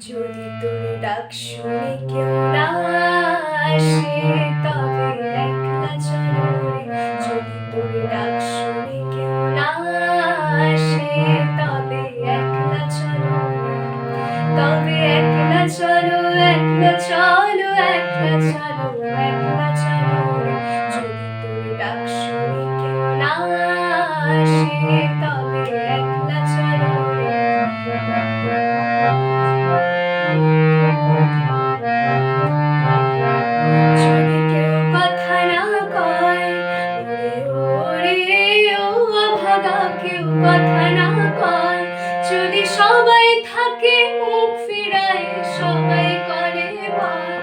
যদি তোর ডাক শুনে কেউ না আসে তবে একলা চলো রে। যদি তোর ডাক শুনে কেউ না আসে তবে একলা চলো রে। তবে একলা চলো, একলা চলো, একলা চলো, একলা চলো রে। যদি তোর ডাক শুনে কেউ না আসে তবে একলা চলো রে। যদি কেউ কথা না কয়, ওরে ওরে ও অভাগা, কেউ কথা না কয়। যদি সবাই থাকে মুখ ফিরায়, সবাই করে ভয়।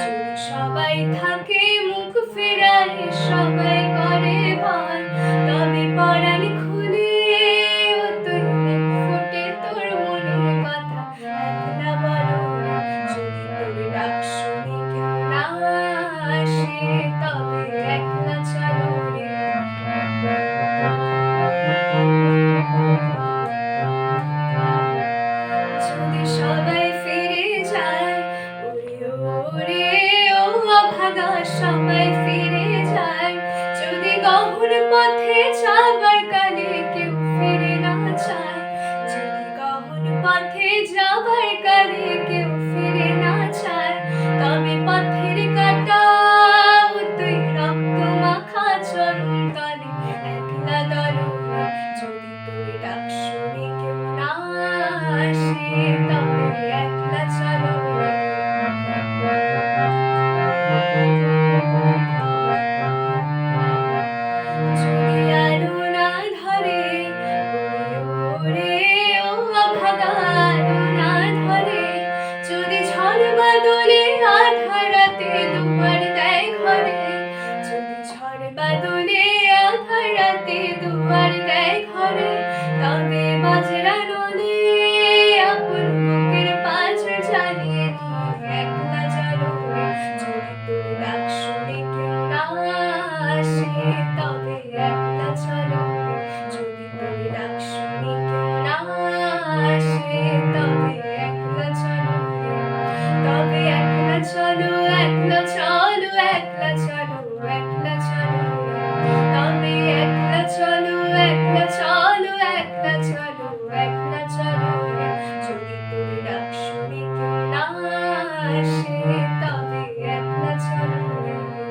যদি সবাই থাকে মুখ ফিরায়, সবাই করে ভয়। তবে পরাণ খুলে ও তুই মুখ ফুটে তোর মনের কথা একলা বলো রে। যদি তোর ডাক শুনে কেউ না আসে তবে একলা চলো রে। যদি সবাই ফিরে যায়, ওরে ওরে ও অভাগা, সবাই ফিরে যায়। যদি গহন পথে যাবার কালে কেউ ফিরে না চায়, যদি গহন পথে যাবার কালে